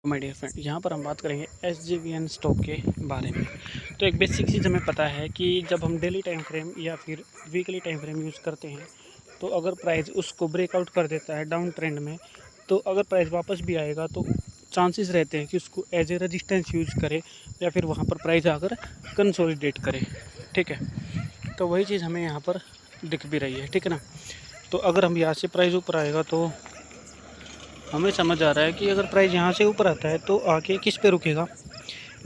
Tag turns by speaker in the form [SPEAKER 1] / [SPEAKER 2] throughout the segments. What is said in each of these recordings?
[SPEAKER 1] My dear friend, यहाँ पर हम बात करेंगे SJVN स्टॉक के बारे में। तो एक बेसिक चीज़ हमें पता है कि जब हम डेली टाइम फ्रेम या फिर वीकली टाइम फ्रेम यूज़ करते हैं, तो अगर प्राइस उसको ब्रेकआउट कर देता है डाउन ट्रेंड में, तो अगर प्राइस वापस भी आएगा तो चांसेस रहते हैं कि उसको एज ए रजिस्टेंस यूज़ करे या फिर वहाँ पर प्राइस आकर कंसोलिडेट करे। ठीक है, तो वही चीज़ हमें यहाँ पर दिख भी रही है। ठीक है ना। तो अगर हम यहाँ से प्राइस ऊपर आएगा तो हमें समझ आ रहा है कि अगर प्राइस यहाँ से ऊपर आता है तो आके किस पे रुकेगा,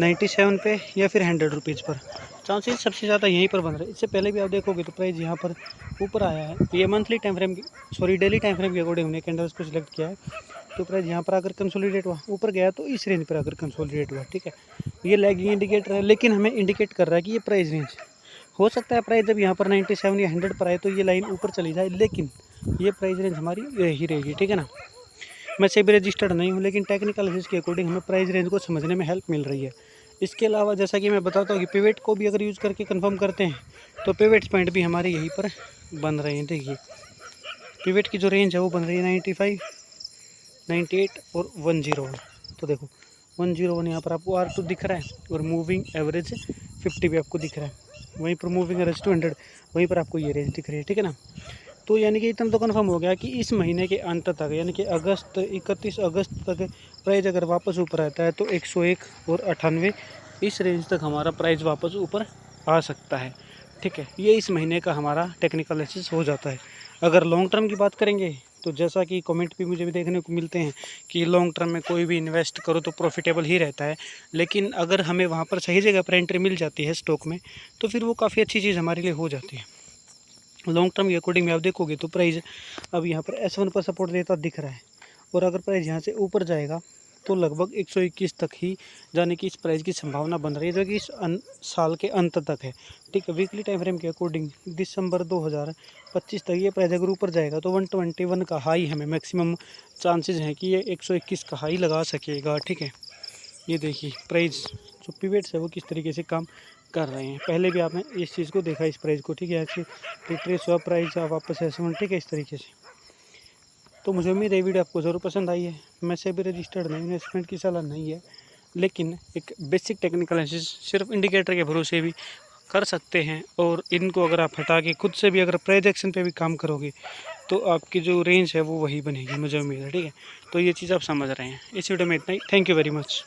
[SPEAKER 1] 97 पे या फिर 100 रुपीज़ पर। चांसेस सबसे ज़्यादा यहीं पर बन रहे हैं। इससे पहले भी आप देखोगे तो प्राइस यहाँ पर ऊपर आया है। ये monthly time frame daily time frame के अकॉर्डिंग हमने कैंडल्स को सिलेक्ट किया है। तो प्राइस यहाँ पर आकर कंसोलिडेट हुआ, ऊपर गया तो इस रेंज पर आकर कंसोलिडेट हुआ। ठीक है, ये लैगिंग इंडिकेटर है, लेकिन हमें इंडिकेट कर रहा है कि ये प्राइस रेंज हो सकता है। प्राइस जब यहाँ पर 97 या 100 पर आए तो ये लाइन ऊपर चली जाए, लेकिन ये प्राइस रेंज हमारी यही रहेगी। ठीक है ना। मैं सेबी रजिस्टर्ड नहीं हूँ, लेकिन टेक्निकल एनालिसिस के अकॉर्डिंग हमें प्राइस रेंज को समझने में हेल्प मिल रही है। इसके अलावा जैसा कि मैं बताता हूँ कि पिवट को भी अगर यूज़ करके कंफर्म करते हैं तो पिवट पॉइंट भी हमारे यहीं पर बन रहे हैं। देखिए, पिवट की जो रेंज है वो बन रही है 95, 98 और 101। तो देखो 101 यहाँ पर आपको R2 दिख रहा है और मूविंग एवरेज 50 भी आपको दिख रहा है। वहीं पर मूविंग एवरेज 200, वहीं पर आपको ये रेंज दिख रही है। ठीक है ना। तो यानी कि इतना तो कन्फर्म हो गया कि इस महीने के अंत तक, यानी कि 31 अगस्त तक प्राइस अगर वापस ऊपर आता है तो 101 और 98 इस रेंज तक हमारा प्राइस वापस ऊपर आ सकता है। ठीक है, ये इस महीने का हमारा टेक्निकल एनालिसिस हो जाता है। अगर लॉन्ग टर्म की बात करेंगे तो जैसा कि कमेंट भी मुझे भी देखने को मिलते हैं कि लॉन्ग टर्म में कोई भी इन्वेस्ट करो तो प्रॉफिटेबल ही रहता है, लेकिन अगर हमें वहाँ पर सही जगह पर एंट्री मिल जाती है स्टॉक में तो फिर वो काफ़ी अच्छी चीज़ हमारे लिए हो जाती है। लॉन्ग टर्म के अकॉर्डिंग में आप देखोगे तो प्राइस अब यहाँ पर S1 पर सपोर्ट देता दिख रहा है, और अगर प्राइस यहाँ से ऊपर जाएगा तो लगभग 121 तक ही जाने की इस प्राइस की संभावना बन रही है, जो कि इस साल के अंत तक है। ठीक है, वीकली टाइम फ्रेम के अकॉर्डिंग दिसंबर 2025 तक ये प्राइस अगर ऊपर जाएगा तो 121 का हाई हमें मैक्सिमम चांसेस हैं कि ये 121 का हाई लगा सकेगा। ठीक है, ये देखिए प्राइस जो पिवट्स है वो किस तरीके से काम कर रहे हैं। पहले भी आपने इस चीज़ को देखा, इस प्राइस को। ठीक है, ऐसे रिट्रेस हुआ प्राइस वापस ऐसे। ठीक है, इस तरीके से। तो मुझे उम्मीद है वीडियो आपको ज़रूर पसंद आई है। मैं से भी रजिस्टर्ड नहीं, इन्वेस्टमेंट की सलाह नहीं है, लेकिन एक बेसिक टेक्निकल एनालिसिस सिर्फ इंडिकेटर के भरोसे भी कर सकते हैं, और इनको अगर आप हटा के खुद से भी अगर प्राइस एक्शन पे भी काम करोगे तो आपकी जो रेंज है वो वही बनेगी, मुझे उम्मीद है। ठीक है, तो ये चीज़ आप समझ रहे हैं। इस वीडियो में इतना ही। Thank you very much.